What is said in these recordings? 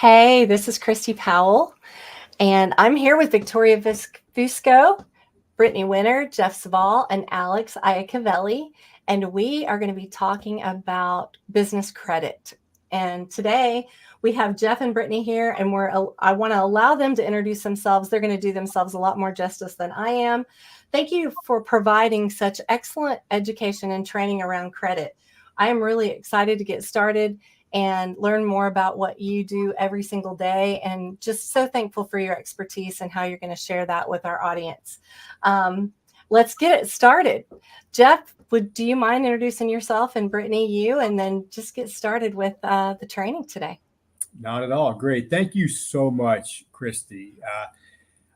Hey, this is Christy Powell, and I'm here with Victoria Fusco, Brittany Winter, Jeff Saval, and Alex Iacovelli, and we are going to be talking about business credit. And today we have Jeff and Brittany here, and I want to allow them to introduce themselves. They're going to do themselves a lot more justice than I am. Thank you for providing such excellent education and training around credit. I am really excited to get started and learn more about what you do every single day, and just so thankful for your expertise and how you're going to share that with our audience. Let's get it started. Jeff, do you mind introducing yourself, and Brittany, you, and then just get started with the training today? Not at all. Great. Thank you so much, Christy.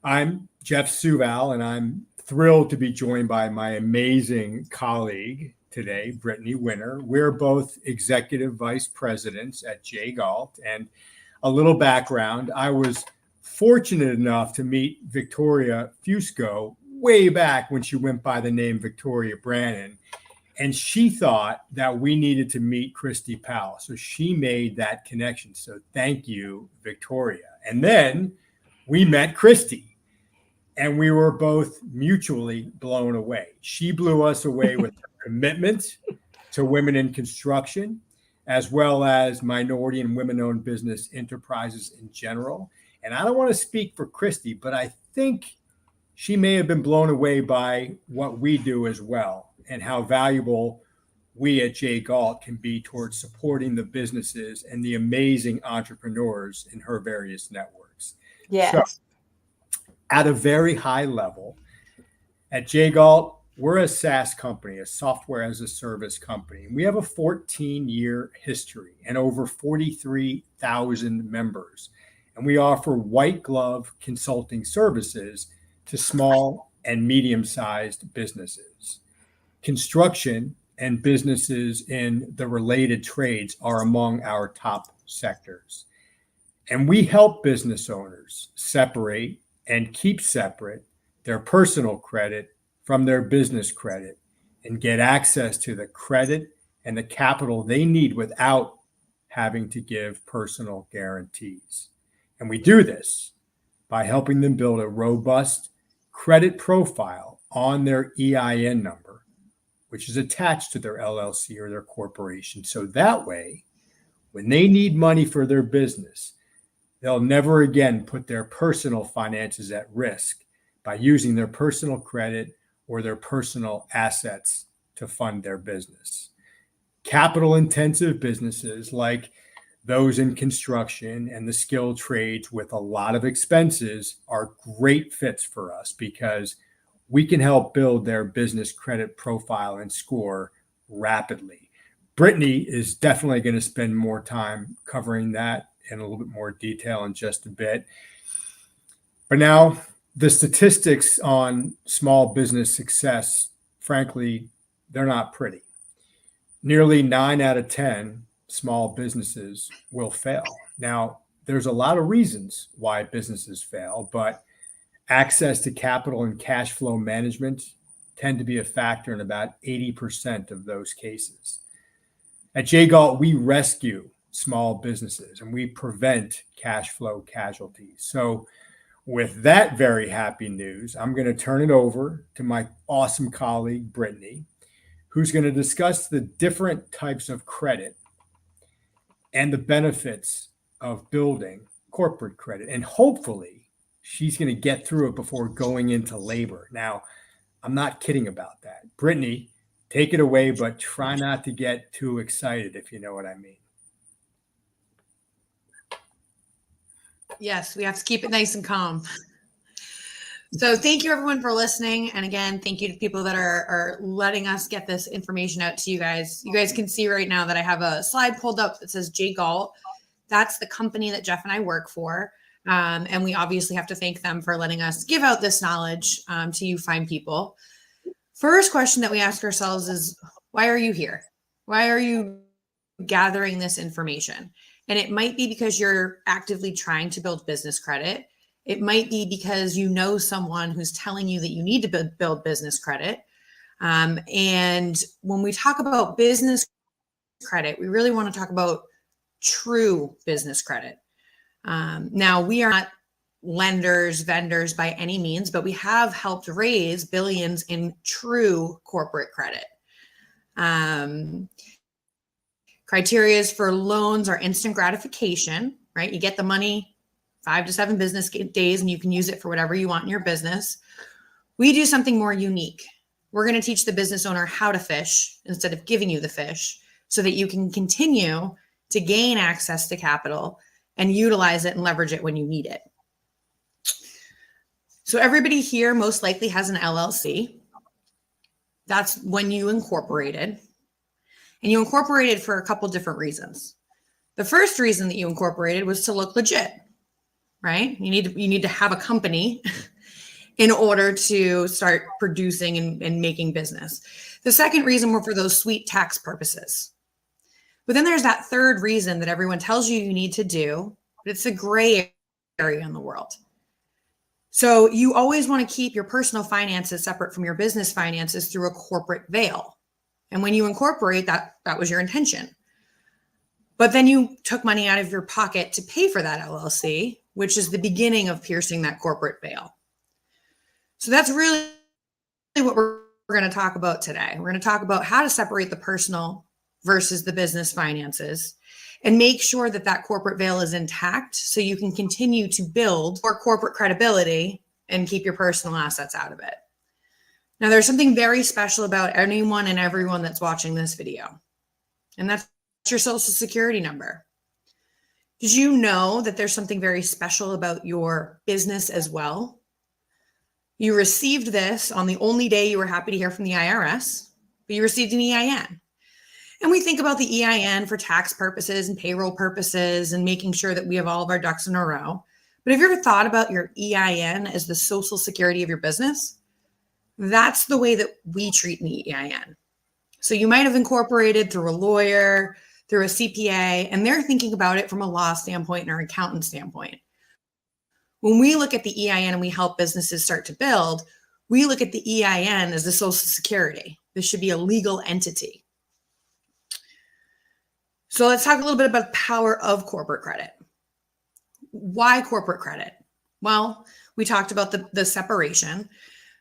I'm Jeff Saval, and I'm thrilled to be joined by my amazing colleague today, Brittany Winter. We're both executive vice presidents at Jay Galt. And a little background, I was fortunate enough to meet Victoria Fusco way back when she went by the name Victoria Brannon. And she thought that we needed to meet Christy Powell. So she made that connection. So thank you, Victoria. And then we met Christy, and we were both mutually blown away. She blew us away with her commitment to women in construction, as well as minority and women-owned business enterprises in general. And I don't want to speak for Christy, but I think she may have been blown away by what we do as well, and how valuable we at Jay Galt can be towards supporting the businesses and the amazing entrepreneurs in her various networks. Yes. So, at a very high level, at Jay Galt, we're a SaaS company, a software as a service company. We have a 14-year history and over 43,000 members. And we offer white glove consulting services to small and medium-sized businesses. Construction and businesses in the related trades are among our top sectors. And we help business owners separate and keep separate their personal credit from their business credit and get access to the credit and the capital they need without having to give personal guarantees. And we do this by helping them build a robust credit profile on their EIN number, which is attached to their LLC or their corporation. So that way, when they need money for their business, they'll never again put their personal finances at risk by using their personal credit or their personal assets to fund their business. Capital-intensive businesses like those in construction and the skilled trades with a lot of expenses are great fits for us because we can help build their business credit profile and score rapidly. Brittany is definitely going to spend more time covering that in a little bit more detail in just a bit. But now, the statistics on small business success, frankly, they're not pretty. Nearly 9 out of 10 small businesses will fail. Now, there's a lot of reasons why businesses fail, but access to capital and cash flow management tend to be a factor in about 80% of those cases. At Jay Galt, we rescue small businesses and we prevent cash flow casualties. So with that very happy news, I'm going to turn it over to my awesome colleague, Brittany, who's going to discuss the different types of credit and the benefits of building corporate credit. And hopefully she's going to get through it before going into labor. Now, I'm not kidding about that. Brittany, take it away, but try not to get too excited, if you know what I mean. Yes, we have to keep it nice and calm. So thank you everyone for listening. And again, thank you to people that are letting us get this information out to you guys. You guys can see right now that I have a slide pulled up that says Jay Galt. That's the company that Jeff and I work for. And we obviously have to thank them for letting us give out this knowledge to you fine people. First question that we ask ourselves is, why are you here? Why are you gathering this information? And it might be because you're actively trying to build business credit. It might be because you know someone who's telling you that you need to build business credit. And when we talk about business credit, we really want to talk about true business credit. Now, we are not lenders, vendors by any means, but we have helped raise billions in true corporate credit. Criteria for loans are instant gratification, right? You get the money 5 to 7 business days and you can use it for whatever you want in your business. We do something more unique. We're going to teach the business owner how to fish instead of giving you the fish so that you can continue to gain access to capital and utilize it and leverage it when you need it. So everybody here most likely has an LLC. That's when you incorporated. And you incorporated for a couple different reasons. The first reason that you incorporated was to look legit, right? You need to have a company in order to start producing and making business. The second reason were for those sweet tax purposes. But then there's that third reason that everyone tells you need to do, but it's a gray area in the world. So you always want to keep your personal finances separate from your business finances through a corporate veil. And when you incorporate that, that was your intention. But then you took money out of your pocket to pay for that LLC, which is the beginning of piercing that corporate veil. So that's really what we're going to talk about today. We're going to talk about how to separate the personal versus the business finances and make sure that that corporate veil is intact so you can continue to build more corporate credibility and keep your personal assets out of it. Now, there's something very special about anyone and everyone that's watching this video, and that's your Social Security number. Did you know that there's something very special about your business as well? You received this on the only day you were happy to hear from the IRS, but you received an EIN. And we think about the EIN for tax purposes and payroll purposes and making sure that we have all of our ducks in a row. But have you ever thought about your EIN as the Social Security of your business? That's the way that we treat an EIN. So you might have incorporated through a lawyer, through a CPA, and they're thinking about it from a law standpoint and our accountant standpoint. When we look at the EIN and we help businesses start to build, we look at the EIN as the Social Security. This should be a legal entity. So let's talk a little bit about the power of corporate credit. Why corporate credit? Well, we talked about the separation,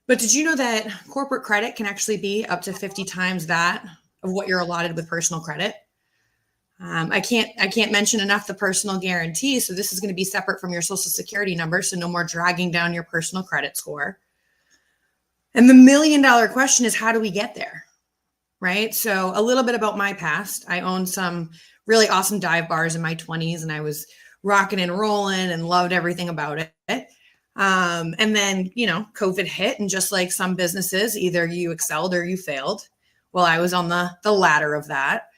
but did you know that corporate credit can actually be up to 50 times that of what you're allotted with personal credit? I can't mention enough the personal guarantee. So this is going to be separate from your Social Security number. So no more dragging down your personal credit score. And the $1 million question is, how do we get there? Right? So a little bit about my past. I owned some really awesome dive bars in my 20s and I was rocking and rolling and loved everything about it. And then, COVID hit, and just like some businesses, either you excelled or you failed. Well, I was on the latter of that.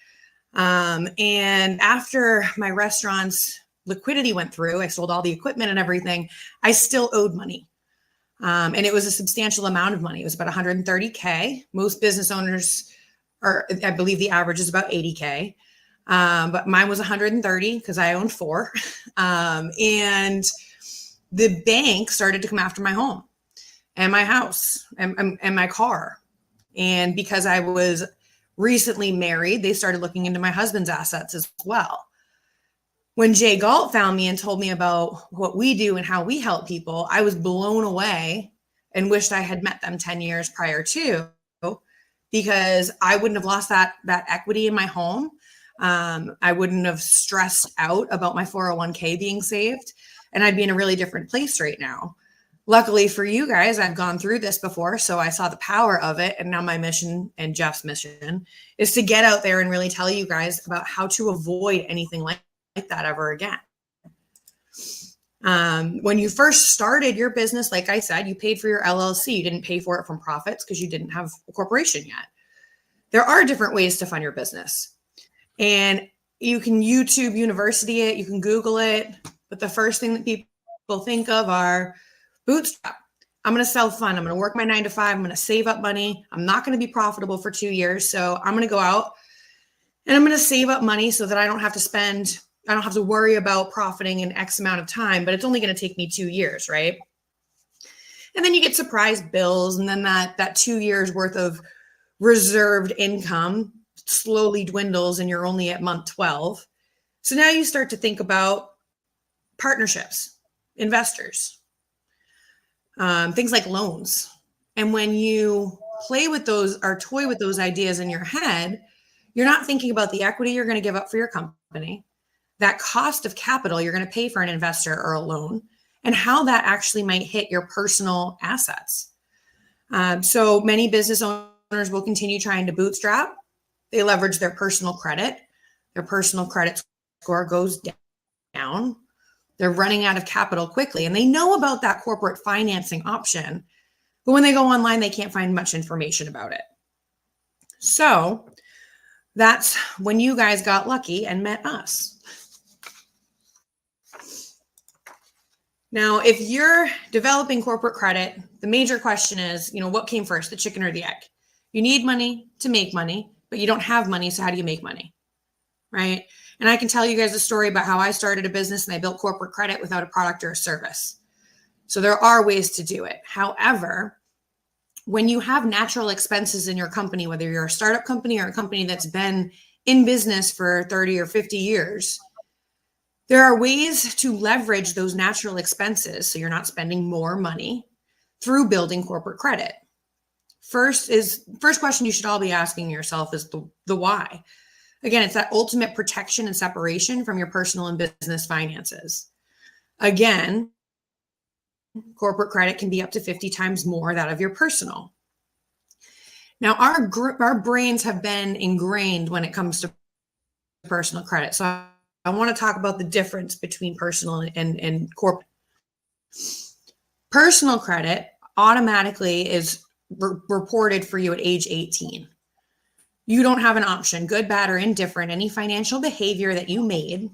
And after my restaurant's liquidity went through, I sold all the equipment and everything, I still owed money. And it was a substantial amount of money. It was about $130K. Most business owners I believe the average is about $80K. But mine was 130 because I owned 4. And the bank started to come after my home and my house and my car. And because I was recently married, they started looking into my husband's assets as well. When Jay Galt found me and told me about what we do and how we help people, I was blown away and wished I had met them 10 years prior to, because I wouldn't have lost that equity in my home. I wouldn't have stressed out about my 401k being saved, and I'd be in a really different place right now. Luckily for you guys, I've gone through this before, so I saw the power of it. And now my mission and Jeff's mission is to get out there and really tell you guys about how to avoid anything like that ever again. When you first started your business, like I said, you paid for your LLC. You didn't pay for it from profits because you didn't have a corporation yet. There are different ways to fund your business. And you can YouTube University it, you can Google it. But the first thing that people think of are bootstrap. I'm going to self-fund. I'm going to work my 9 to 5. I'm going to save up money. I'm not going to be profitable for 2 years. So I'm going to go out and I'm going to save up money so that I don't have to worry about profiting in X amount of time, but it's only going to take me 2 years, right? And then you get surprise bills, and then that 2 years worth of reserved income slowly dwindles and you're only at month 12. So now you start to think about partnerships, investors, things like loans. And when you play with those or toy with those ideas in your head, you're not thinking about the equity you're going to give up for your company, that cost of capital you're going to pay for an investor or a loan, and how that actually might hit your personal assets. So many business owners will continue trying to bootstrap. They leverage their personal credit. Their personal credit score goes down. They're running out of capital quickly, and they know about that corporate financing option. But when they go online, they can't find much information about it. So that's when you guys got lucky and met us. Now, if you're developing corporate credit, the major question is, what came first, the chicken or the egg? You need money to make money, but you don't have money. So how do you make money? Right? And I can tell you guys a story about how I started a business and I built corporate credit without a product or a service. So there are ways to do it. However, when you have natural expenses in your company, whether you're a startup company or a company that's been in business for 30 or 50 years, there are ways to leverage those natural expenses so you're not spending more money through building corporate credit. First question you should all be asking yourself is the why. Again, it's that ultimate protection and separation from your personal and business finances. Again, corporate credit can be up to 50 times more that of your personal. Now, our brains have been ingrained when it comes to personal credit. So I want to talk about the difference between personal and corporate. Personal credit automatically is reported for you at age 18. You don't have an option, good, bad, or indifferent. Any financial behavior that you made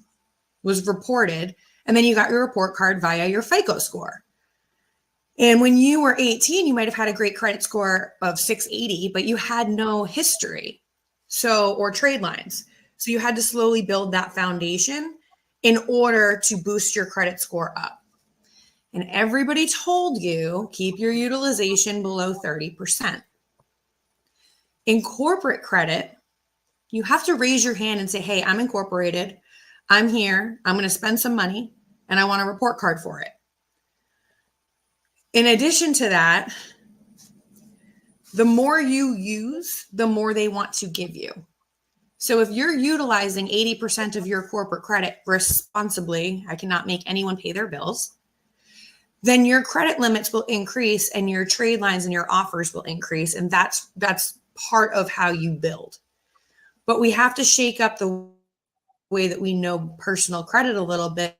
was reported, and then you got your report card via your FICO score. And when you were 18, you might have had a great credit score of 680, but you had no history, or trade lines. So you had to slowly build that foundation in order to boost your credit score up. And everybody told you, keep your utilization below 30%. In corporate credit, you have to raise your hand and say, hey, I'm incorporated. I'm here. I'm going to spend some money and I want a report card for it. In addition to that, the more you use, the more they want to give you. So if you're utilizing 80% of your corporate credit responsibly, I cannot make anyone pay their bills, then your credit limits will increase and your trade lines and your offers will increase. And that's part of how you build. But we have to shake up the way that we know personal credit a little bit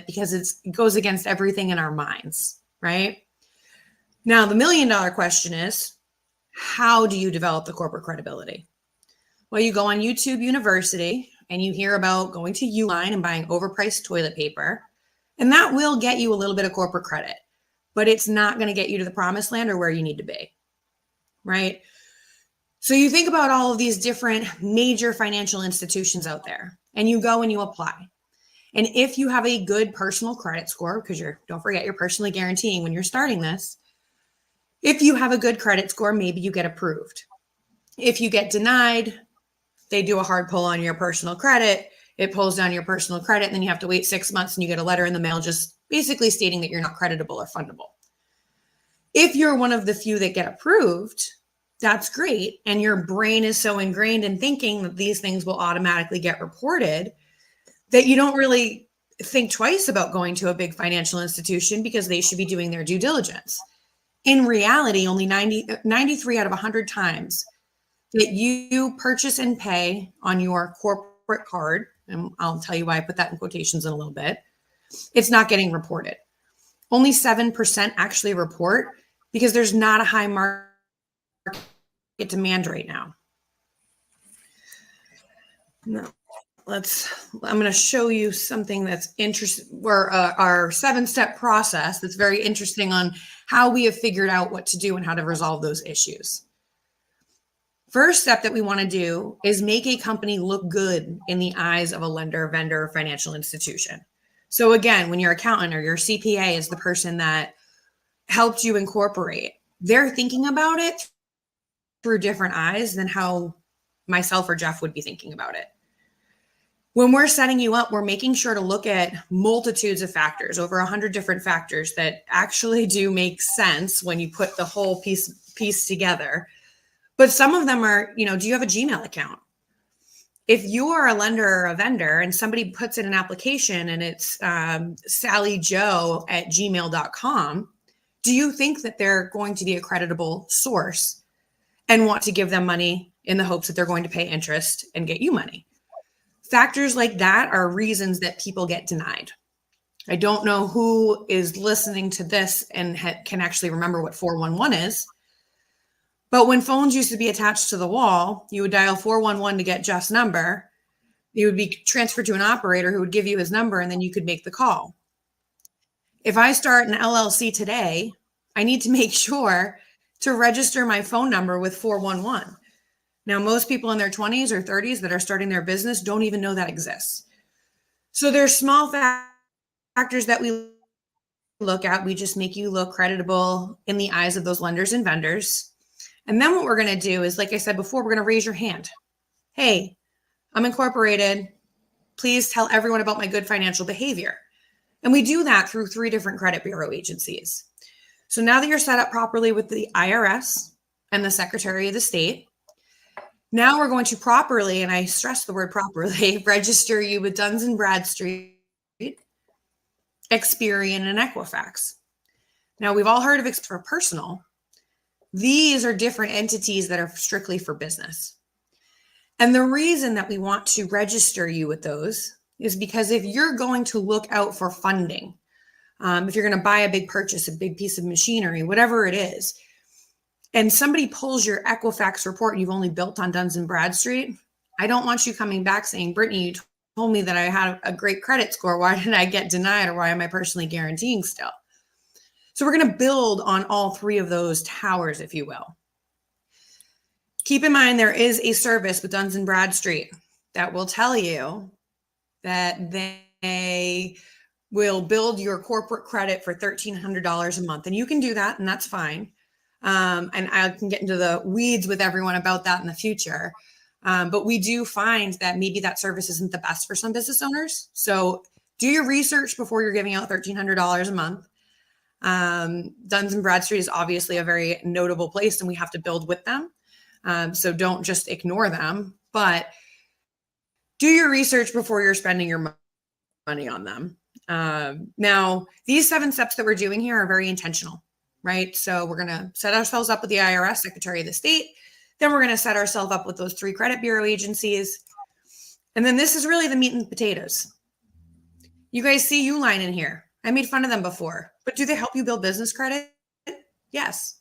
because it goes against everything in our minds, right? Now, the $1 million question is, how do you develop the corporate credibility? Well, you go on YouTube University and you hear about going to Uline and buying overpriced toilet paper, and that will get you a little bit of corporate credit, but it's not going to get you to the promised land or where you need to be, right? So you think about all of these different major financial institutions out there, and you go and you apply. And if you have a good personal credit score, because don't forget, you're personally guaranteeing when you're starting this, if you have a good credit score, maybe you get approved. If you get denied, they do a hard pull on your personal credit. It pulls down your personal credit, and then you have to wait 6 months and you get a letter in the mail just basically stating that you're not creditable or fundable. If you're one of the few that get approved, that's great. And your brain is so ingrained in thinking that these things will automatically get reported that you don't really think twice about going to a big financial institution because they should be doing their due diligence. In reality, only 93 out of 100 times that you purchase and pay on your corporate card, and I'll tell you why I put that in quotations in a little bit, it's not getting reported. Only 7% actually report because there's not a high market demand right now. No. I'm going to show you something that's interesting, where our 7-step process that's very interesting on how we have figured out what to do and how to resolve those issues. First step that we want to do is make a company look good in the eyes of a lender, vendor, or financial institution. So again, when your accountant or your CPA is the person that helped you incorporate, they're thinking about it through different eyes than how myself or Jeff would be thinking about it. When we're setting you up, we're making sure to look at multitudes of factors, over 100 different factors that actually do make sense when you put the whole piece together. But some of them are, do you have a Gmail account? If you are a lender or a vendor and somebody puts in an application and it's sallyjoe@gmail.com, do you think that they're going to be a creditable source and want to give them money in the hopes that they're going to pay interest and get you money? Factors like that are reasons that people get denied. I don't know who is listening to this and can actually remember what 411 is. But when phones used to be attached to the wall, you would dial 411 to get Jeff's number. You would be transferred to an operator who would give you his number, and then you could make the call. If I start an LLC today, I need to make sure to register my phone number with 411. Now, most people in their 20s or 30s that are starting their business don't even know that exists. So there's small factors that we look at. We just make you look creditable in the eyes of those lenders and vendors. And then what we're going to do is, like I said before, we're going to raise your hand. Hey, I'm incorporated. Please tell everyone about my good financial behavior. And we do that through 3 different credit bureau agencies. So now that you're set up properly with the IRS and the Secretary of the State, now we're going to properly, and I stress the word properly, register you with Duns & Bradstreet, Experian, and Equifax. Now, we've all heard of for personal. These are different entities that are strictly for business. And the reason that we want to register you with those is because if you're going to look out for funding, if you're going to buy a big purchase, a big piece of machinery, whatever it is, and somebody pulls your Equifax report and you've only built on Duns & Bradstreet, I don't want you coming back saying, Brittany, you told me that I had a great credit score. Why did I get denied, or why am I personally guaranteeing still? So we're going to build on all 3 of those towers, if you will. Keep in mind, there is a service with Duns & Bradstreet that will tell you that they will build your corporate credit for $1,300 a month. And you can do that, and that's fine. And I can get into the weeds with everyone about that in the future. But we do find that maybe that service isn't the best for some business owners. So do your research before you're giving out $1,300 a month. Duns & Bradstreet is obviously a very notable place, and we have to build with them. So don't just ignore them, but do your research before you're spending your money on them. Now, these 7 steps that we're doing here are very intentional, right? So we're going to set ourselves up with the IRS, Secretary of the State. Then we're going to set ourselves up with those 3 credit bureau agencies. And then this is really the meat and potatoes. You guys see Uline in here. I made fun of them before, but do they help you build business credit? Yes.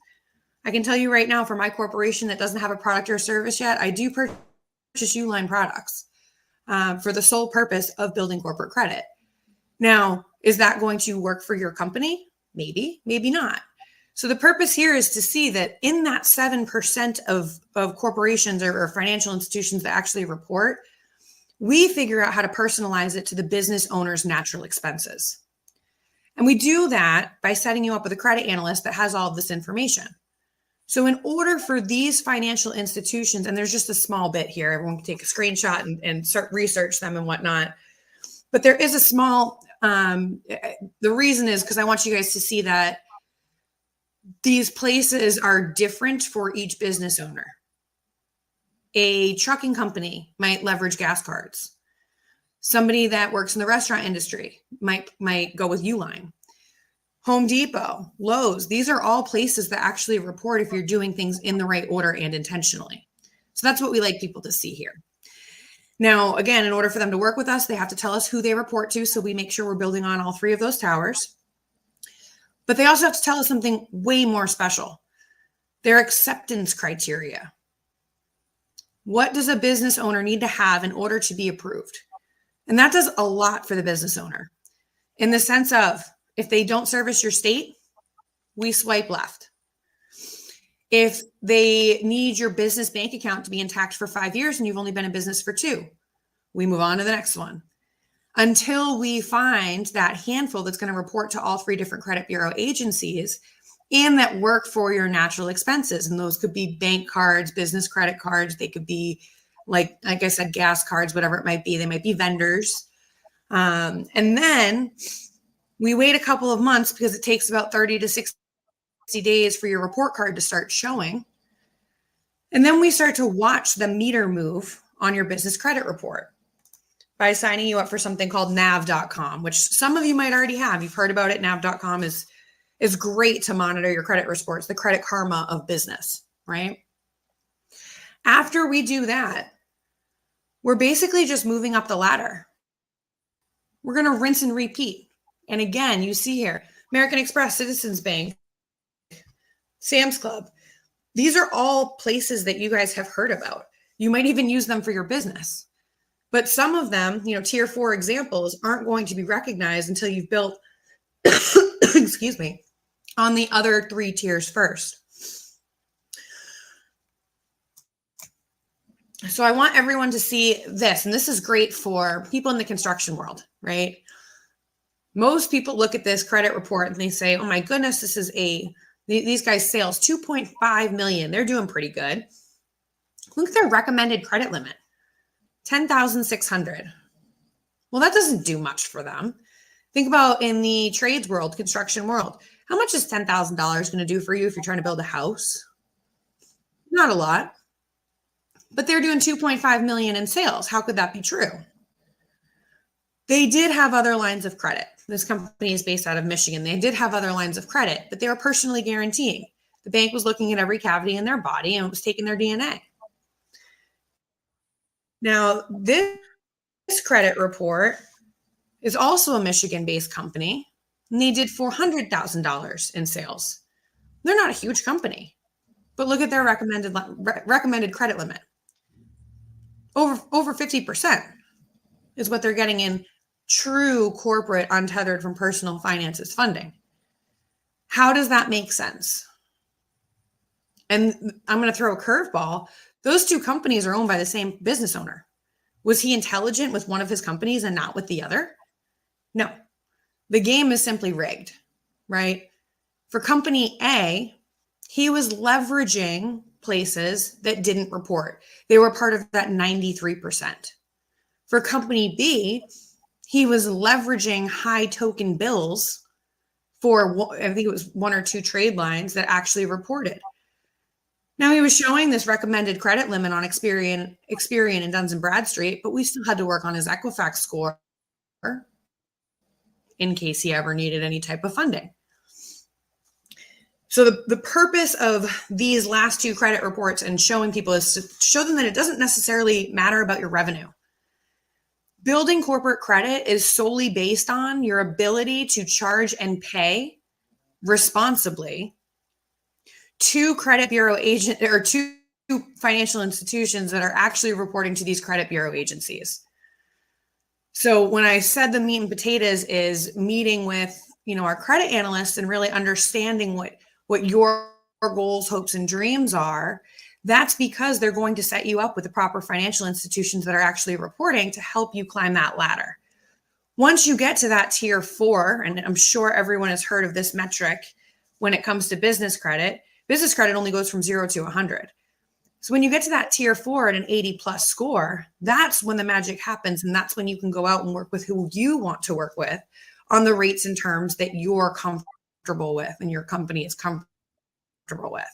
I can tell you right now, for my corporation that doesn't have a product or service yet, I do purchase Uline products for the sole purpose of building corporate credit. Now, is that going to work for your company? Maybe, maybe not. So the purpose here is to see that in that 7% of corporations or financial institutions that actually report, we figure out how to personalize it to the business owner's natural expenses. And we do that by setting you up with a credit analyst that has all of this information. So in order for these financial institutions, and there's just a small bit here, everyone can take a screenshot and start research them and whatnot. But there is a small, the reason is because I want you guys to see that these places are different for each business owner. A trucking company might leverage gas cards. Somebody that works in the restaurant industry might go with Uline. Home Depot, Lowe's, these are all places that actually report if you're doing things in the right order and intentionally. So that's what we like people to see here. Now, again, in order for them to work with us, they have to tell us who they report to. So we make sure we're building on all 3 of those towers. But they also have to tell us something way more special. Their acceptance criteria. What does a business owner need to have in order to be approved? And that does a lot for the business owner in the sense of, if they don't service your state, we swipe left. If they need your business bank account to be intact for 5 years and you've only been in business for 2, we move on to the next one. Until we find that handful that's going to report to all 3 different credit bureau agencies and that work for your natural expenses. And those could be bank cards, business credit cards. They could be like I said, gas cards, whatever it might be. They might be vendors. And then we wait a couple of months because it takes about 30 to 60 days for your report card to start showing. And then we start to watch the meter move on your business credit report by signing you up for something called nav.com, which some of you might already have. You've heard about it. Nav.com is great to monitor your credit reports, the Credit Karma of business, right? After we do that, we're basically just moving up the ladder. We're going to rinse and repeat. And again, you see here, American Express, Citizens Bank, Sam's Club. These are all places that you guys have heard about. You might even use them for your business. But some of them, tier 4 examples aren't going to be recognized until you've built, excuse me, on the other 3 tiers first. So I want everyone to see this, and this is great for people in the construction world, right? Most people look at this credit report and they say, oh my goodness, these guys' sales, 2.5 million. They're doing pretty good. Look at their recommended credit limit, 10,600. Well, that doesn't do much for them. Think about in the trades world, construction world. How much is $10,000 going to do for you if you're trying to build a house? Not a lot. But they're doing 2.5 million in sales. How could that be true? They did have other lines of credit. This company is based out of Michigan. They did have other lines of credit, but they were personally guaranteeing. The bank was looking at every cavity in their body and was taking their DNA. Now, this credit report is also a Michigan-based company, and they did $400,000 in sales. They're not a huge company, but look at their recommended credit limit. Over 50% is what they're getting in true corporate untethered from personal finances funding. How does that make sense? And I'm going to throw a curveball. Those 2 companies are owned by the same business owner. Was he intelligent with one of his companies and not with the other? No. The game is simply rigged, right? For company A, he was leveraging places that didn't report. They were part of that 93%. For company B, he was leveraging high token bills for, I think it was 1 or 2 trade lines that actually reported. Now he was showing this recommended credit limit on Experian and Duns & Bradstreet, but we still had to work on his Equifax score in case he ever needed any type of funding. So the purpose of these last 2 credit reports and showing people is to show them that it doesn't necessarily matter about your revenue. Building corporate credit is solely based on your ability to charge and pay responsibly to credit bureau agent or to financial institutions that are actually reporting to these credit bureau agencies. So when I said the meat and potatoes is meeting with, our credit analysts and really understanding what your goals, hopes, and dreams are, that's because they're going to set you up with the proper financial institutions that are actually reporting to help you climb that ladder. Once you get to that tier 4, and I'm sure everyone has heard of this metric when it comes to business credit only goes from 0 to 100. So when you get to that tier 4 at an 80 plus score, that's when the magic happens. And that's when you can go out and work with who you want to work with on the rates and terms that you're comfortable with and your company is comfortable with.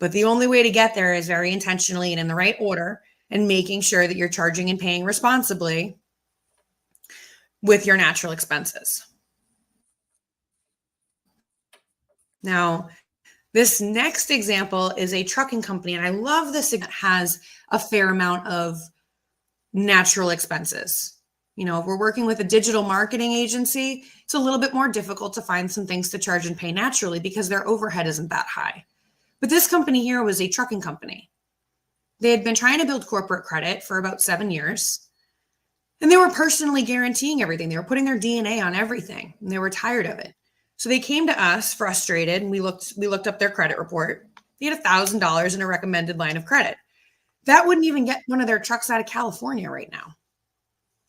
But the only way to get there is very intentionally and in the right order and making sure that you're charging and paying responsibly with your natural expenses. Now, this next example is a trucking company, and I love this. It has a fair amount of natural expenses. If we're working with a digital marketing agency, it's a little bit more difficult to find some things to charge and pay naturally because their overhead isn't that high. But this company here was a trucking company. They had been trying to build corporate credit for about 7 years, and they were personally guaranteeing everything. They were putting their DNA on everything, and they were tired of it. So they came to us frustrated, and we looked up their credit report. They had $1,000 in a recommended line of credit. That wouldn't even get one of their trucks out of California right now,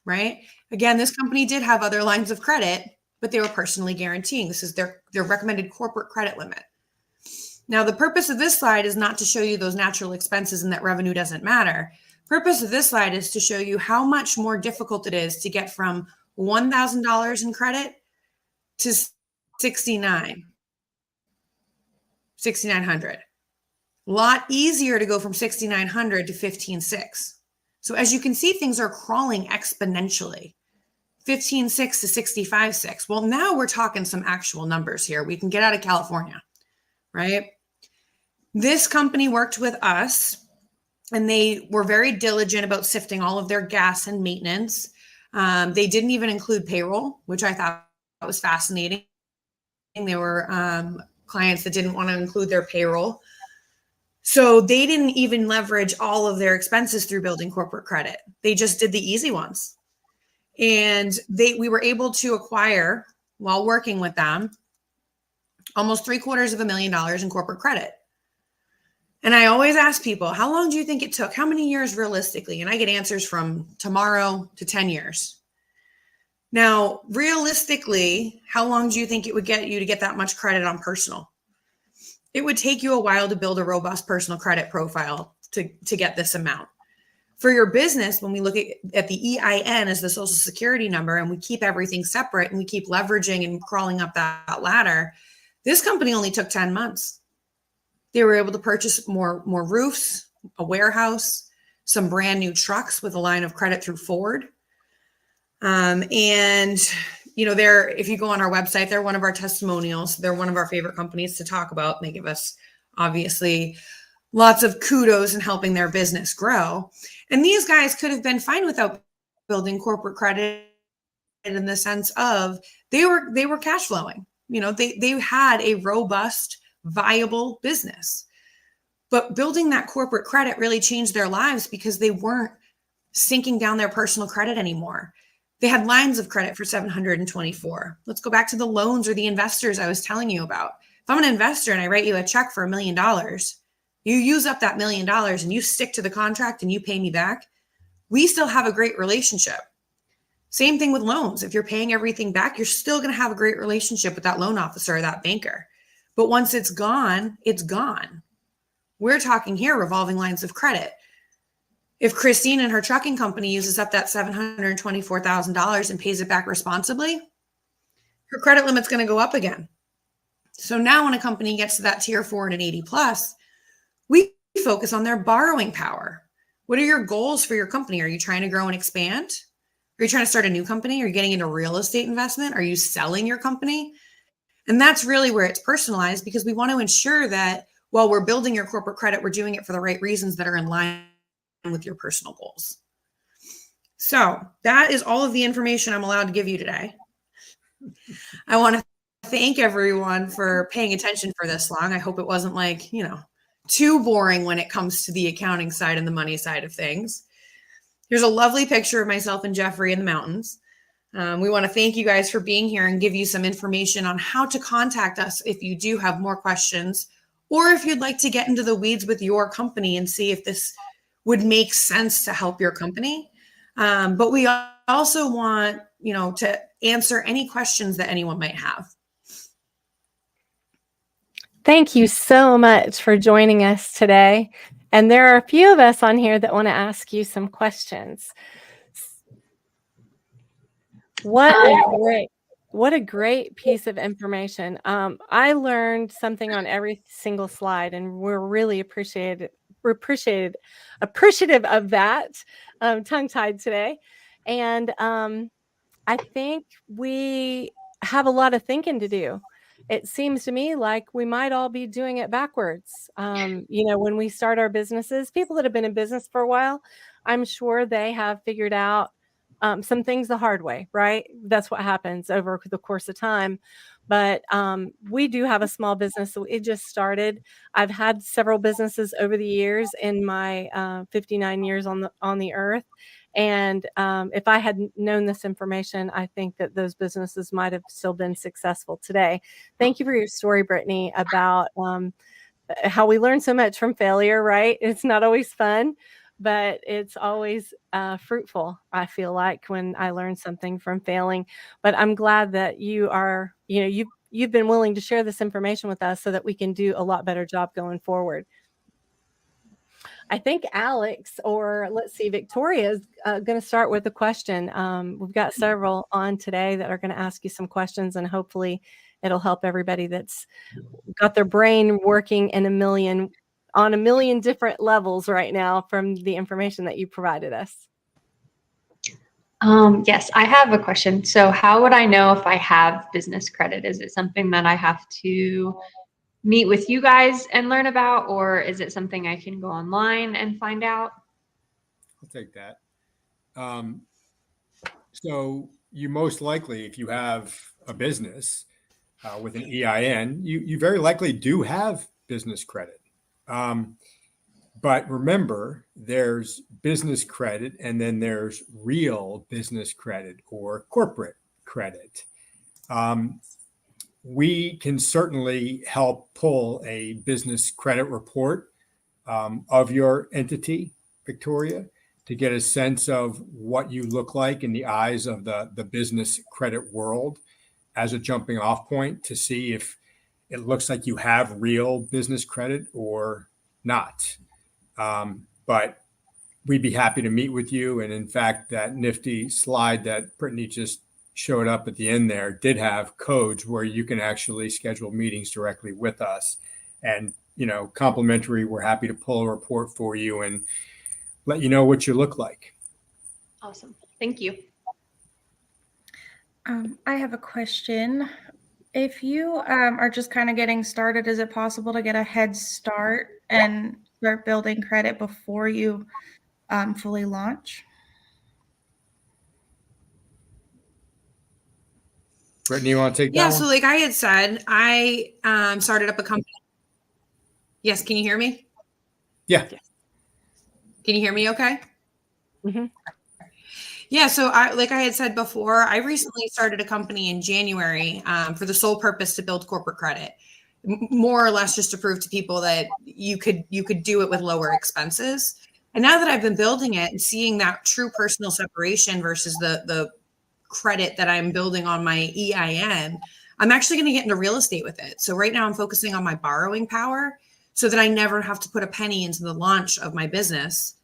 right? Again, this company did have other lines of credit, but they were personally guaranteeing. This is their recommended corporate credit limit. Now, the purpose of this slide is not to show you those natural expenses and that revenue doesn't matter, Purpose of this slide is to show you how much more difficult it is to get from $1,000 in credit to 6,900. A lot easier to go from 6,900 to 15,600. So as you can see, things are crawling exponentially. 15,600 to 65,600. Well, now we're talking some actual numbers here. We can get out of California, right? This company worked with us, and they were very diligent about sifting all of their gas and maintenance. They didn't even include payroll, which I thought was fascinating. There were clients that didn't want to include their payroll. So they didn't even leverage all of their expenses through building corporate credit. They just did the easy ones. And we were able to acquire, while working with them, almost $750,000 in corporate credit. And I always ask people, how long do you think it took? How many years realistically? And I get answers from tomorrow to 10 years. Now, realistically, how long do you think it would get you to get that much credit on personal? It would take you a while to build a robust personal credit profile to get this amount. For your business, when we look at the EIN as the social security number, and we keep everything separate and we keep leveraging and crawling up that ladder, this company only took 10 months. They were able to purchase more roofs, a warehouse, some brand new trucks with a line of credit through Ford. And, you know, if you go on our website, they're one of our testimonials. They're one of our favorite companies to talk about. They give us, obviously, lots of kudos in helping their business grow. And these guys could have been fine without building corporate credit in the sense of they were cash flowing. You know, they had a robust, viable business. But building that corporate credit really changed their lives because they weren't sinking down their personal credit anymore. They had lines of credit for 724. Let's go back to the loans or the investors I was telling you about. If I'm an investor and I write you a check for $1 million, you use up that $1 million and you stick to the contract and you pay me back, we still have a great relationship. Same thing with loans. If you're paying everything back, you're still going to have a great relationship with that loan officer or that banker. But once it's gone, it's gone. We're talking here revolving lines of credit. If Christine and her trucking company uses up that $724,000 and pays it back responsibly, her credit limit's going to go up again. So now when a company gets to that tier 4 and an 80 plus, we focus on their borrowing power. What are your goals for your company? Are you trying to grow and expand? Are you trying to start a new company? Are you getting into real estate investment? Are you selling your company? And that's really where it's personalized, because we want to ensure that while we're building your corporate credit, we're doing it for the right reasons that are in line with your personal goals. So that is all of the information I'm allowed to give you today. I want to thank everyone for paying attention for this long. I hope it wasn't too boring when it comes to the accounting side and the money side of things. Here's a lovely picture of myself and Jeffrey in the mountains. We want to thank you guys for being here and give you some information on how to contact us if you do have more questions, or if you'd like to get into the weeds with your company and see if this would make sense to help your company. But we also want, to answer any questions that anyone might have. Thank you so much for joining us today. And there are a few of us on here that want to ask you some questions. What a great piece of information. I learned something on every single slide, and we're really appreciative of that. Tongue-tied today. And I think we have a lot of thinking to do. It seems to me like we might all be doing it backwards. When we start our businesses, people that have been in business for a while, I'm sure they have figured out some things the hard way, right? That's what happens over the course of time. But we do have a small business. So it just started. I've had several businesses over the years in my 59 years on the earth. And if I had known this information, I think that those businesses might have still been successful today. Thank you for your story, Brittany, about how we learn so much from failure, right? It's not always fun, but it's always fruitful, I feel like, when I learn something from failing. But I'm glad that you are, you've been willing to share this information with us so that we can do a lot better job going forward. I think Alex, or let's see, Victoria is going to start with a question. We've got several on today that are going to ask you some questions, and hopefully it'll help everybody that's got their brain working on a million different levels right now from the information that you provided us. Yes, I have a question. So how would I know if I have business credit? Is it something that I have to meet with you guys and learn about, or is it something I can go online and find out? I'll take that. So you most likely, if you have a business with an EIN, you very likely do have business credit. But remember, there's business credit and then there's real business credit or corporate credit. We can certainly help pull a business credit report of your entity, Victoria, to get a sense of what you look like in the eyes of the business credit world as a jumping off point to see if it looks like you have real business credit or not. But we'd be happy to meet with you. And in fact, that nifty slide that Brittany just showed up at the end there did have codes where you can actually schedule meetings directly with us. And, complimentary, we're happy to pull a report for you and let you know what you look like. Awesome. Thank you. I have a question. If you are just kind of getting started, is it possible to get a head start and start building credit before you fully launch? Brittany, you want to take that Yeah, one? so like I had said, I started up a company. Yes, can you hear me? Yeah. Can you hear me okay? Mm-hmm. Yeah, so like I had said before, I recently started a company in January for the sole purpose to build corporate credit, more or less just to prove to people that you could do it with lower expenses. And now that I've been building it and seeing that true personal separation versus the credit that I'm building on my EIN, I'm actually going to get into real estate with it. So right now I'm focusing on my borrowing power so that I never have to put a penny into the launch of my business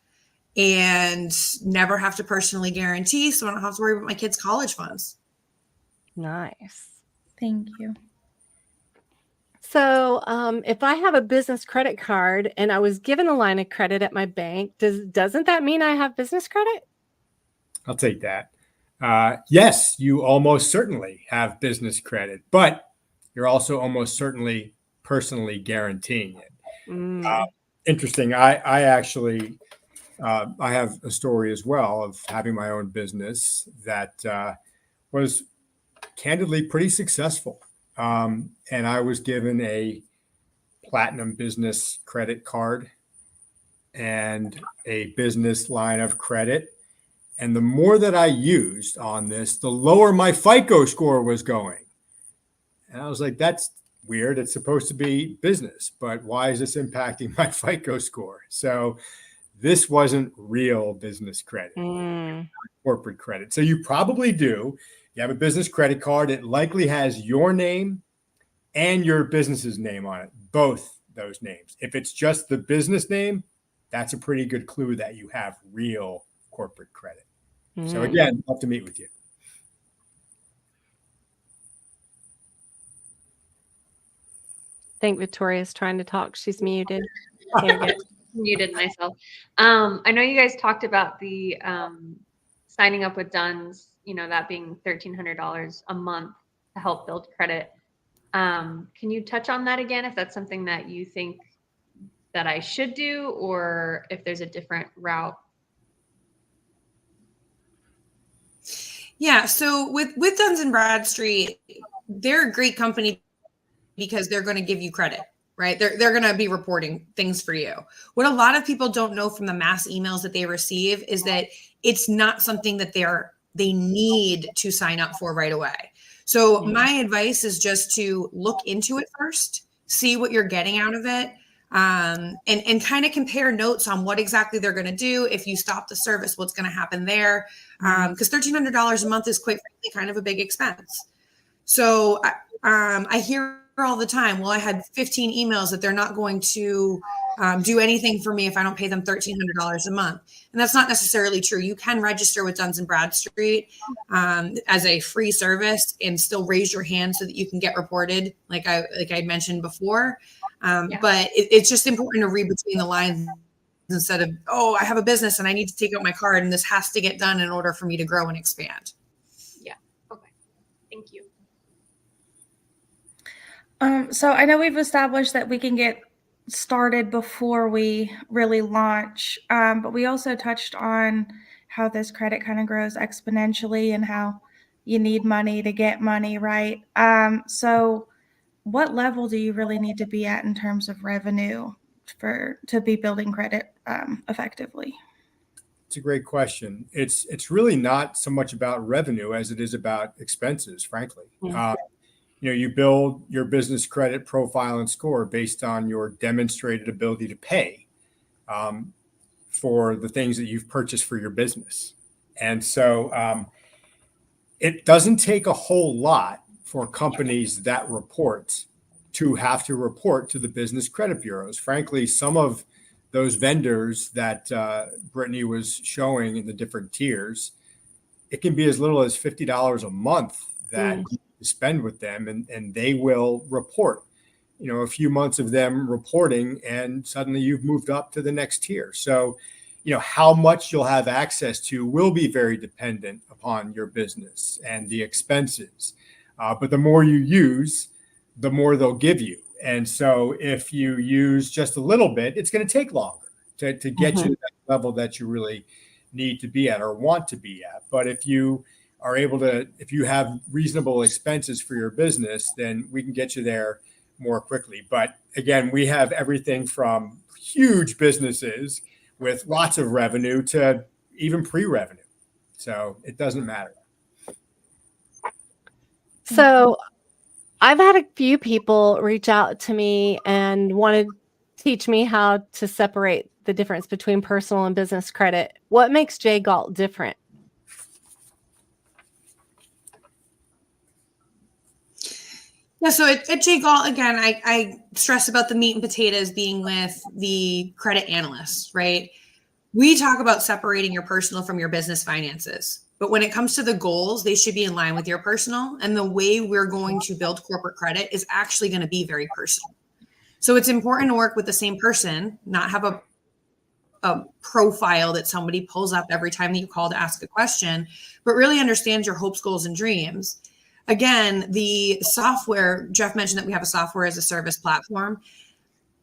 and never have to personally guarantee, so I don't have to worry about my kids' college funds. Nice. Thank you. So if I have a business credit card and I was given a line of credit at my bank, doesn't that mean I have business credit? I'll take that. Yes, you almost certainly have business credit, but you're also almost certainly personally guaranteeing it. Interesting. I actually, I have a story as well of having my own business that was candidly pretty successful. And I was given a platinum business credit card and a business line of credit. And the more that I used on this, the lower my FICO score was going. And I was like, that's weird. It's supposed to be business, but why is this impacting my FICO score? So this wasn't real business credit, corporate credit. So you probably do. You have a business credit card. It likely has your name and your business's name on it, both those names. If it's just the business name, that's a pretty good clue that you have real corporate credit. So again, love to meet with you. I think Victoria's trying to talk. She's muted. Muted myself. I know you guys talked about the signing up with Duns, that being $1,300 a month to help build credit. Can you touch on that again, if that's something that you think that I should do, or if there's a different route? Yeah, so with Duns & Bradstreet, they're a great company because they're going to give you credit, right? They're going to be reporting things for you. What a lot of people don't know from the mass emails that they receive is that it's not something that they need to sign up for right away. So my advice is just to look into it first, see what you're getting out of it, and kind of compare notes on what exactly they're going to do. If you stop the service, what's going to happen there? Because $1,300 a month is quite frankly kind of a big expense. So I hear all the time, well, I had 15 emails that they're not going to do anything for me if I don't pay them $1,300 a month. And that's not necessarily true. You can register with Duns and Bradstreet as a free service and still raise your hand so that you can get reported, like I mentioned before. But it's just important to read between the lines instead of, oh, I have a business and I need to take out my card and this has to get done in order for me to grow and expand. Yeah. Okay. Thank you. So I know we've established that we can get started before we really launch, but we also touched on how this credit kind of grows exponentially and how you need money to get money, right? So what level do you really need to be at in terms of revenue to be building credit effectively? It's a great question. It's really not so much about revenue as it is about expenses, frankly. Yeah. You build your business credit profile and score based on your demonstrated ability to pay for the things that you've purchased for your business. And so it doesn't take a whole lot for companies that report to have to report to the business credit bureaus. Frankly, some of those vendors that Brittany was showing in the different tiers, it can be as little as $50 a month that you spend with them, and they will report. A few months of them reporting, and suddenly you've moved up to the next tier. So, how much you'll have access to will be very dependent upon your business and the expenses. But the more you use, the more they'll give you. And so if you use just a little bit, it's going to take longer to get you to that level that you really need to be at or want to be at. But if you have reasonable expenses for your business, then we can get you there more quickly. But again, we have everything from huge businesses with lots of revenue to even pre-revenue. So it doesn't matter. So I've had a few people reach out to me and want to teach me how to separate the difference between personal and business credit. What makes J. Galt different? Yeah, so at J. Galt, again, I stress about the meat and potatoes being with the credit analysts, right? We talk about separating your personal from your business finances. But when it comes to the goals, they should be in line with your personal. And the way we're going to build corporate credit is actually going to be very personal. So it's important to work with the same person, not have a profile that somebody pulls up every time that you call to ask a question, but really understand your hopes, goals, and dreams. Again, the software, Jeff mentioned that we have a software as a service platform.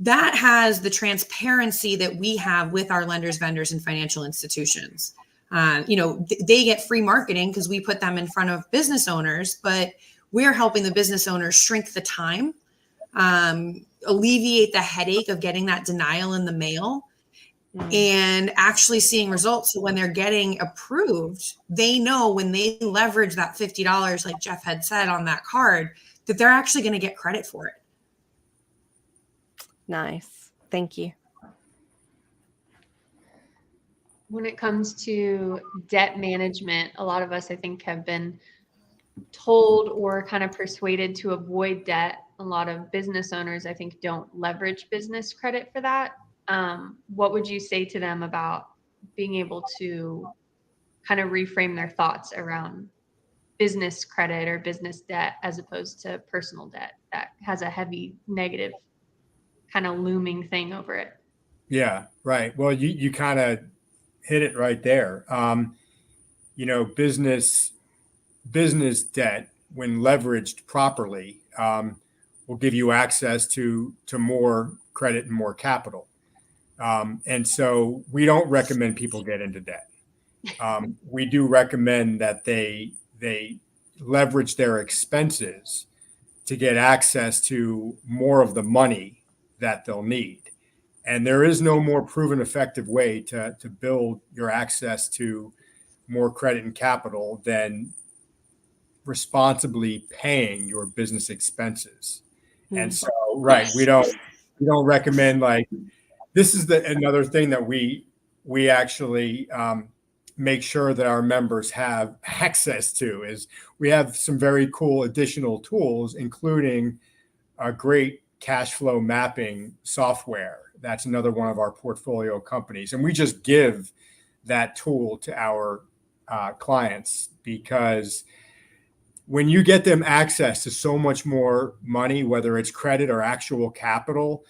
That has the transparency that we have with our lenders, vendors, and financial institutions. They get free marketing because we put them in front of business owners, but we're helping the business owners shrink the time, alleviate the headache of getting that denial in the mail, and actually seeing results. So when they're getting approved, they know when they leverage that $50, like Jeff had said on that card, that they're actually going to get credit for it. Nice. Thank you. When it comes to debt management, a lot of us, I think, have been told or kind of persuaded to avoid debt. A lot of business owners, I think, don't leverage business credit for that. What would you say to them about being able to kind of reframe their thoughts around business credit or business debt as opposed to personal debt that has a heavy negative kind of looming thing over it? Yeah, right. Well, you kind of hit it right there. Business debt, when leveraged properly, will give you access to more credit and more capital. And so we don't recommend people get into debt. We do recommend that they leverage their expenses to get access to more of the money that they'll need. And there is no more proven effective way to build your access to more credit and capital than responsibly paying your business expenses. And so, right, we don't recommend, like, this is another thing that we actually make sure that our members have access to is we have some very cool additional tools, including a great cash flow mapping software. That's another one of our portfolio companies. And we just give that tool to our clients, because when you get them access to so much more money, whether it's credit or actual capital,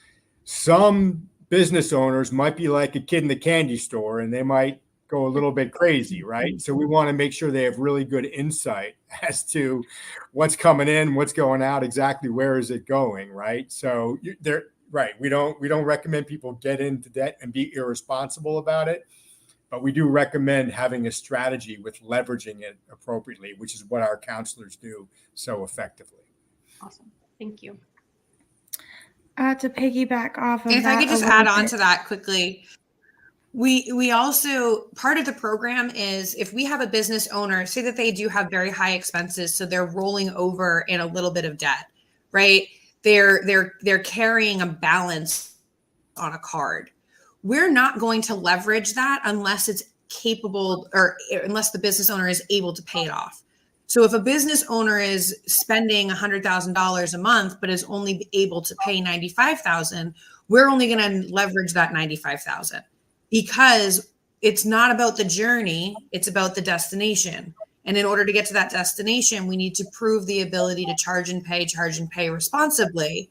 some business owners might be like a kid in the candy store and they might go a little bit crazy, right? So we want to make sure they have really good insight as to what's coming in, what's going out, exactly where is it going, right? So they're right. We don't recommend people get into debt and be irresponsible about it, but we do recommend having a strategy with leveraging it appropriately, which is what our counselors do so effectively. Awesome. Thank you. To piggyback off of And if that, I could just a little add on bit. to that quickly, we also, part of the program is if we have a business owner, say that they do have very high expenses, so they're rolling over in a little bit of debt, right? They're carrying a balance on a card. We're not going to leverage that unless it's capable, or unless the business owner is able to pay it off. So if a business owner is spending $100,000 a month, but is only able to pay $95,000, we're only going to leverage that $95,000, because it's not about the journey, it's about the destination. And in order to get to that destination, we need to prove the ability to charge and pay responsibly.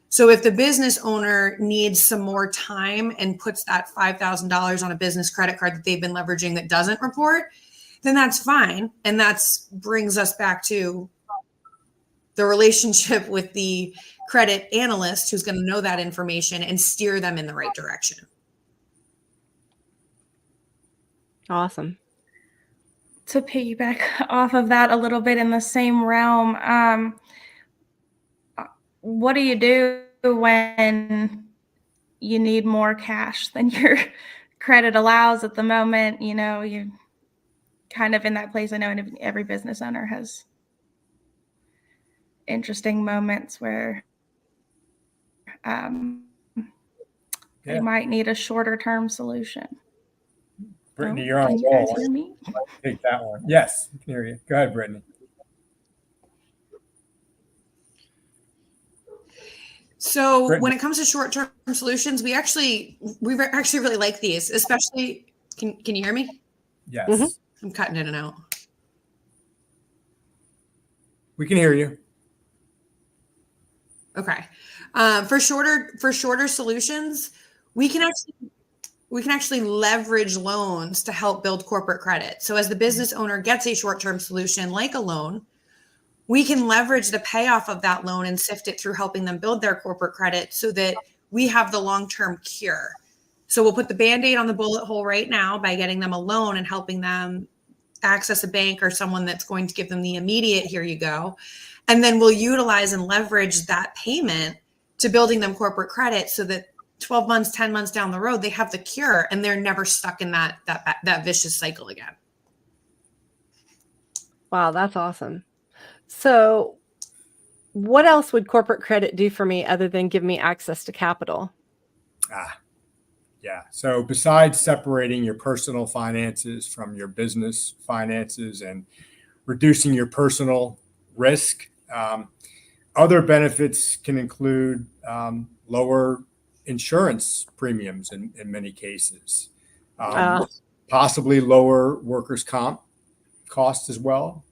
So if the business owner needs some more time and puts that $5,000 on a business credit card that they've been leveraging that doesn't report, then that's fine. And that's brings us back to the relationship with the credit analyst who's going to know that information and steer them in the right direction. Awesome. To piggyback off of that a little bit in the same realm, what do you do when you need more cash than your credit allows at the moment? You know, you're kind of in that place. I know every business owner has interesting moments where they might need a shorter term solution. Brittany, you're on Can the you guys wall. hear me? Take that one. Yes, I can hear you. Go ahead, Brittany. So Brittany. when it comes to short-term solutions, we actually really like these, especially, can you hear me? Yes. Mm-hmm. I'm cutting in and out. We can hear you. Okay. For shorter solutions, we can actually leverage loans to help build corporate credit. So as the business owner gets a short-term solution like a loan, we can leverage the payoff of that loan and sift it through helping them build their corporate credit so that we have the long-term cure. So we'll put the Band-Aid on the bullet hole right now by getting them a loan and helping them access a bank or someone that's going to give them the immediate, here you go. And then we'll utilize and leverage that payment to building them corporate credit so that 12 months, 10 months down the road, they have the cure and they're never stuck in that vicious cycle again. Wow, that's awesome. So what else would corporate credit do for me other than give me access to capital? Yeah. So besides separating your personal finances from your business finances and reducing your personal risk, other benefits can include lower insurance premiums in many cases, possibly lower workers' comp costs as well.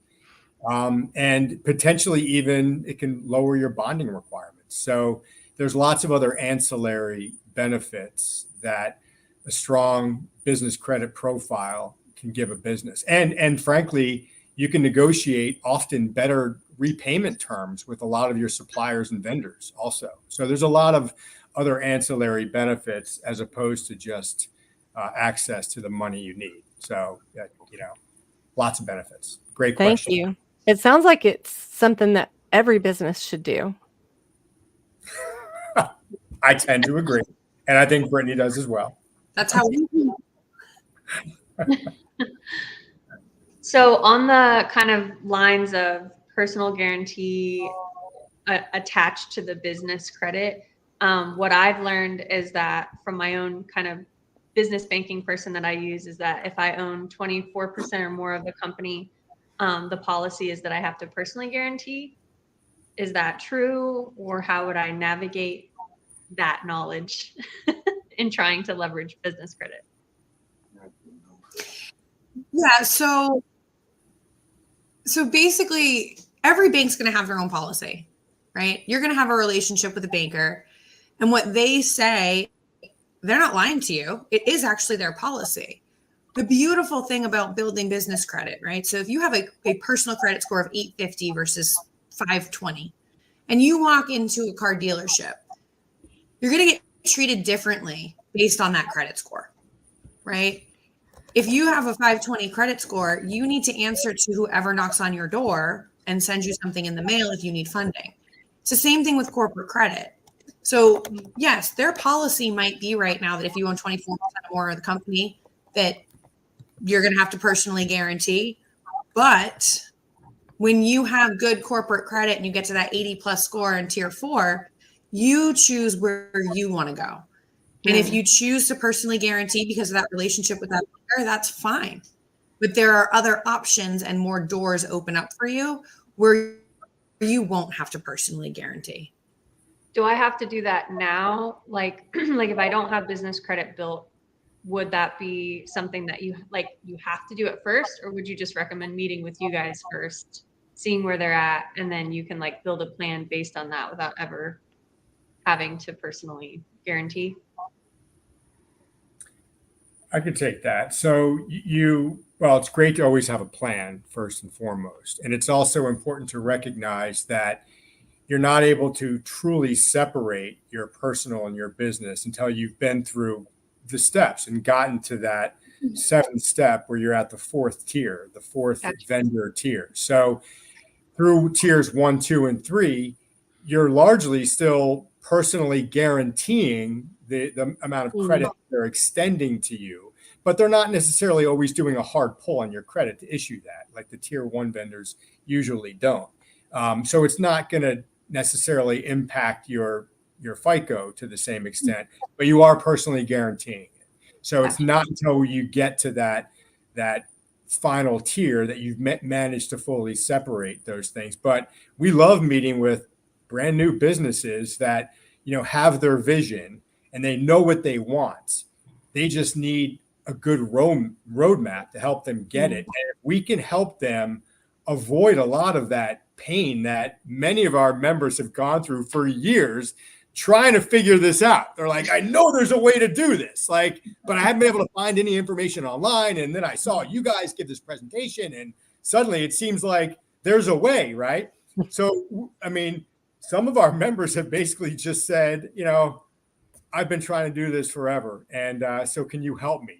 And potentially even it can lower your bonding requirements. So there's lots of other ancillary benefits that a strong business credit profile can give a business. And frankly, you can negotiate often better repayment terms with a lot of your suppliers and vendors also. So there's a lot of other ancillary benefits as opposed to just access to the money you need. So, lots of benefits. Great question. Thank you. It sounds like it's something that every business should do. I tend to agree. And I think Brittany does as well. That's how we So on the kind of lines of personal guarantee attached to the business credit, what I've learned is that from my own kind of business banking person that I use is that if I own 24% or more of the company, the policy is that I have to personally guarantee is that true, or how would I navigate that knowledge in trying to leverage business credit? Yeah. So basically, every bank's going to have their own policy, right? You're going to have a relationship with a banker, and what they say, they're not lying to you. It is actually their policy. The beautiful thing about building business credit, right? So if you have a personal credit score of 850 versus 520, and you walk into a car dealership, you're going to get treated differently based on that credit score, right? If you have a 520 credit score, you need to answer to whoever knocks on your door and sends you something in the mail if you need funding. It's the same thing with corporate credit. So yes, their policy might be right now that if you own 24% or more of the company, that you're going to have to personally guarantee. But when you have good corporate credit and you get to that 80 plus score in tier 4, you choose where you want to go. And if you choose to personally guarantee because of that relationship with that banker, that's fine. But there are other options and more doors open up for you where you won't have to personally guarantee. Do I have to do that now? Like if I don't have business credit built, would that be something that you have to do it first, or would you just recommend meeting with you guys first, seeing where they're at, and then you can like build a plan based on that without ever having to personally guarantee? I could take that. So well, it's great to always have a plan first and foremost. And it's also important to recognize that you're not able to truly separate your personal and your business until you've been through the steps and gotten to that 7th step where you're at the 4th tier, the 4th vendor tier. So through tiers 1, 2, and 3, you're largely still personally guaranteeing the amount of credit they're extending to you, but they're not necessarily always doing a hard pull on your credit to issue that, like the tier 1 vendors usually don't. So it's not going to necessarily impact your FICO to the same extent, but you are personally guaranteeing it. So it's not until you get to that final tier that you've managed to fully separate those things. But we love meeting with brand new businesses that, have their vision and they know what they want. They just need a good roadmap to help them get it. And if we can help them avoid a lot of that pain that many of our members have gone through for years trying to figure this out. They're like, I know there's a way to do this, but I haven't been able to find any information online. And then I saw you guys give this presentation and suddenly it seems like there's a way, right? So, some of our members have basically just said, I've been trying to do this forever. And so can you help me?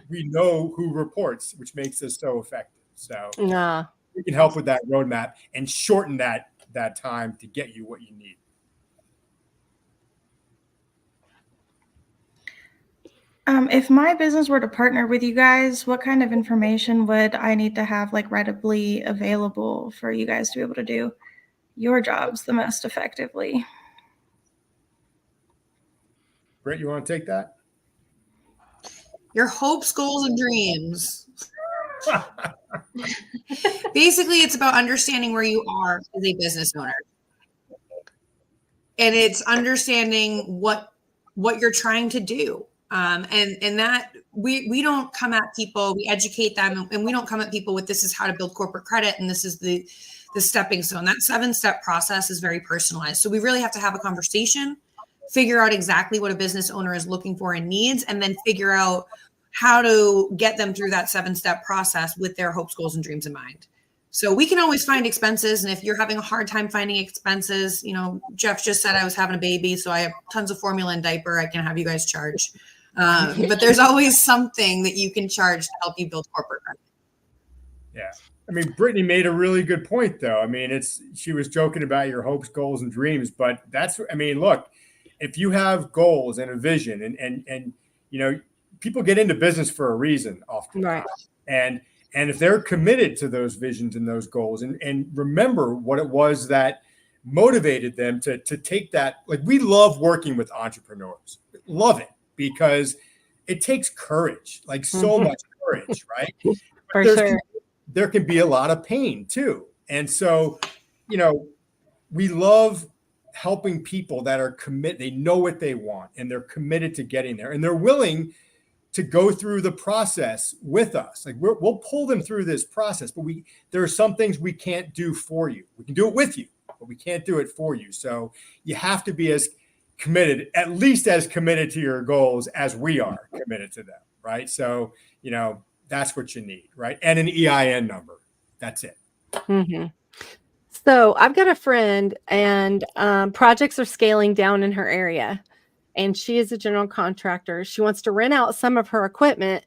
We know who reports, which makes us so effective. So we can help with that roadmap and shorten that time to get you what you need. If my business were to partner with you guys, what kind of information would I need to have readily available for you guys to be able to do your jobs the most effectively? Britt, you want to take that? Your hopes, goals, and dreams. Basically, it's about understanding where you are as a business owner. And it's understanding what you're trying to do. And that we don't come at people, we educate them, and we don't come at people with this is how to build corporate credit and this is the stepping stone. That 7-step process is very personalized. So we really have to have a conversation, figure out exactly what a business owner is looking for and needs, and then figure out how to get them through that 7-step process with their hopes, goals, and dreams in mind. So we can always find expenses. And if you're having a hard time finding expenses, Jeff just said I was having a baby, so I have tons of formula and diaper I can have you guys charge. But there's always something that you can charge to help you build corporate credit. Yeah. Brittany made a really good point, though. She was joking about your hopes, goals, and dreams, but look, if you have goals and a vision and people get into business for a reason often. Right. And if they're committed to those visions and those goals and remember what it was that motivated them to take that, we love working with entrepreneurs, love it because it takes courage, so much courage, right? For sure. There can be a lot of pain too. And so, we love helping people that are committed. They know what they want and they're committed to getting there and they're willing to go through the process with us. Like we'll pull them through this process, but there are some things we can't do for you. We can do it with you, but we can't do it for you. So you have to be as committed, at least as committed to your goals as we are committed to them. Right. So, that's what you need. Right. And an EIN number. That's it. Mm-hmm. So I've got a friend and projects are scaling down in her area and she is a general contractor. She wants to rent out some of her equipment.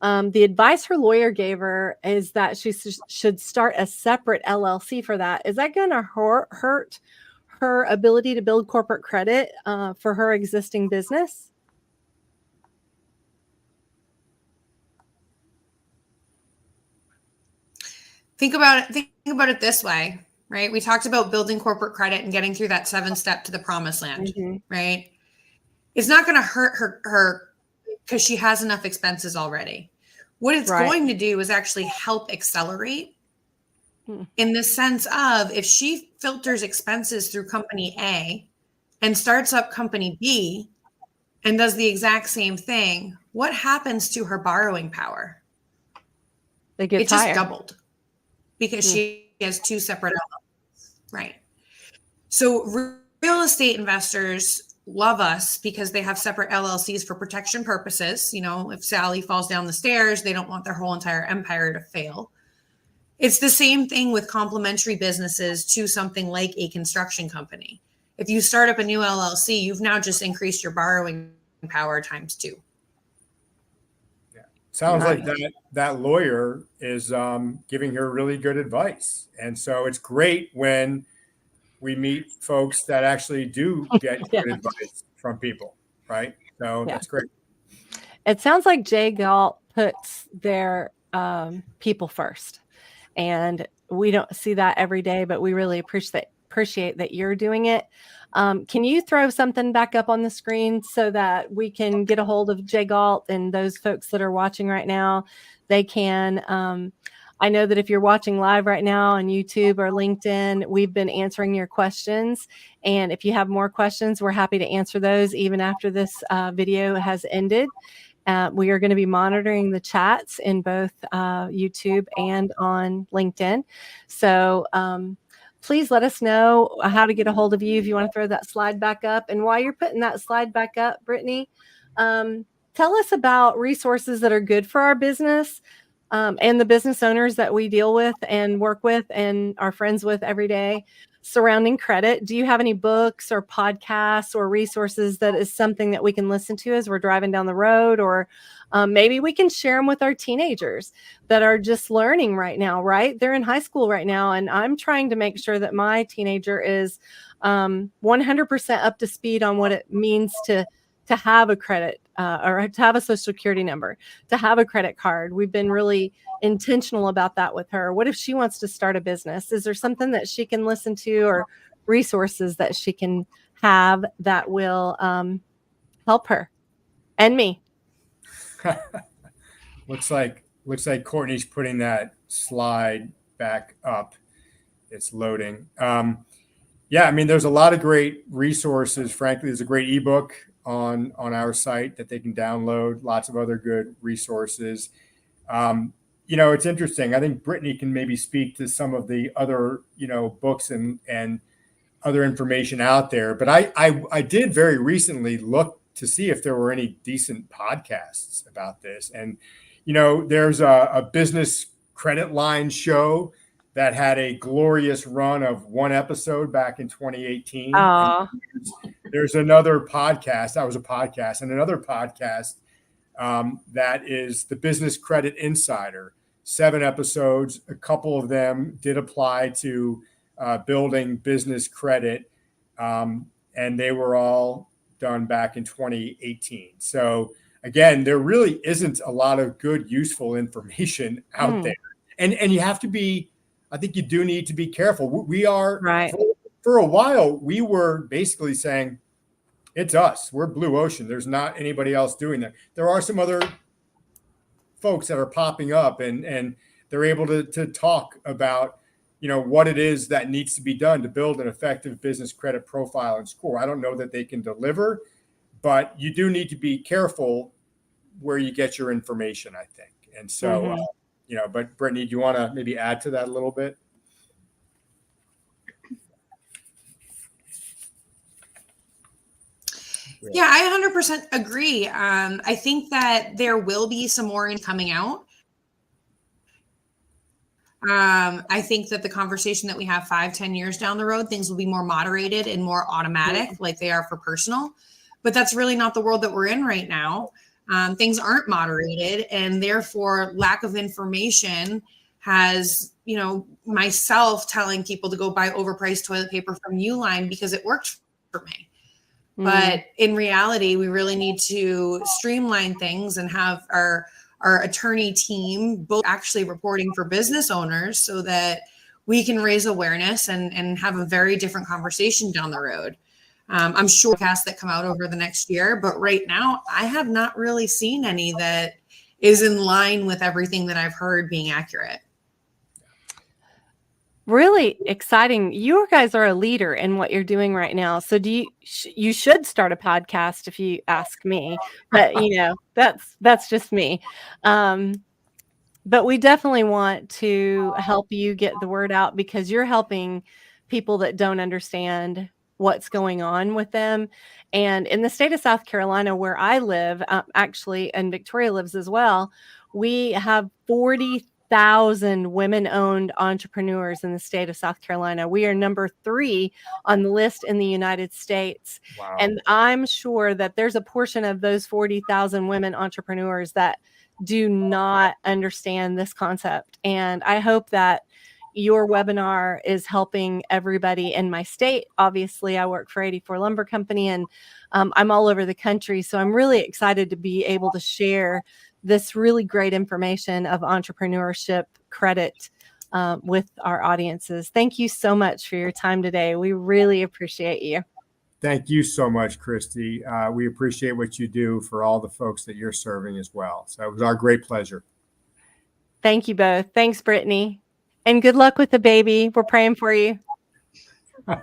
The advice her lawyer gave her is that she should start a separate LLC for that. Is that going to hurt her ability to build corporate credit for her existing business? Think about it this way, right? We talked about building corporate credit and getting through that 7-step to the promised land, right? It's not going to hurt her because she has enough expenses already. What it's going to do is actually help accelerate in the sense of if she filters expenses through company A and starts up company B and does the exact same thing, what happens to her borrowing power? It gets just higher. Doubled because she has 2 separate LLCs, right? So real estate investors love us because they have separate LLCs for protection purposes. If Sally falls down the stairs, they don't want their whole entire empire to fail. It's the same thing with complementary businesses to something like a construction company. If you start up a new LLC, you've now just increased your borrowing power times 2. Sounds like that lawyer is giving her really good advice. And so it's great when we meet folks that actually do get good advice from people, right? So that's great. It sounds like Jay Galt puts their people first. And we don't see that every day, but we really appreciate that you're doing it. Can you throw something back up on the screen so that we can get a hold of Jay Galt and those folks that are watching right now? They can. I know that if you're watching live right now on YouTube or LinkedIn, we've been answering your questions. And if you have more questions, we're happy to answer those even after this video has ended. We are going to be monitoring the chats in both YouTube and on LinkedIn. So please let us know how to get a hold of you if you want to throw that slide back up. And while you're putting that slide back up, Brittany, tell us about resources that are good for our business and the business owners that we deal with and work with and are friends with every day surrounding credit. Do you have any books or podcasts or resources that is something that we can listen to as we're driving down the road? Or maybe we can share them with our teenagers that are just learning right now, right? They're in high school right now. And I'm trying to make sure that my teenager is 100% up to speed on what it means to have a credit or to have a social security number, to have a credit card. We've been really intentional about that with her. What if she wants to start a business? Is there something that she can listen to or resources that she can have that will help her and me? Looks like Courtney's putting that slide back up. It's loading. There's a lot of great resources. Frankly, there's a great ebook on our site that they can download. Lots of other good resources. It's interesting. I think Brittany can maybe speak to some of the other, books and other information out there. But I did very recently look to see if there were any decent podcasts about this. And, there's a business credit line show that had a glorious run of 1 episode back in 2018. There's another podcast. That was a podcast, and another podcast that is the Business Credit Insider. 7 episodes. A couple of them did apply to building business credit, and they were all done back in 2018. So again, there really isn't a lot of good, useful information out there, and you have to be. I think you do need to be careful. We are right. For a while, we were basically saying, it's us. We're Blue Ocean. There's not anybody else doing that. There are some other folks that are popping up and they're able to talk about, what it is that needs to be done to build an effective business credit profile and score. I don't know that they can deliver, but you do need to be careful where you get your information, I think. And so, but Brittany, do you want to maybe add to that a little bit? Yeah, I 100% agree. I think that there will be some more coming out. I think that the conversation that we have 5-10 years down the road, things will be more moderated and more automatic like they are for personal. But that's really not the world that we're in right now. Things aren't moderated, and therefore lack of information has, myself telling people to go buy overpriced toilet paper from Uline because it worked for me. But in reality, we really need to streamline things and have our attorney team both actually reporting for business owners so that we can raise awareness and have a very different conversation down the road. I'm sure podcasts that come out over the next year, but right now I have not really seen any that is in line with everything that I've heard being accurate. Really exciting. You guys are a leader in what you're doing right now. So you should start a podcast if you ask me, but that's just me. But we definitely want to help you get the word out because you're helping people that don't understand what's going on with them. And in the state of South Carolina, where I live, actually, and Victoria lives as well, we have 40,000 women-owned entrepreneurs in the state of South Carolina. We are number 3 on the list in the United States. Wow. And I'm sure that there's a portion of those 40,000 women entrepreneurs that do not understand this concept. And I hope that your webinar is helping everybody in my state. Obviously, I work for 84 Lumber Company, and I'm all over the country. So I'm really excited to be able to share this really great information of entrepreneurship credit with our audiences. Thank you so much for your time today. We really appreciate you. Thank you so much, Christy. We appreciate what you do for all the folks that you're serving as well. So it was our great pleasure. Thank you both. Thanks, Brittany. And good luck with the baby. We're praying for you. Thank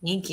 you.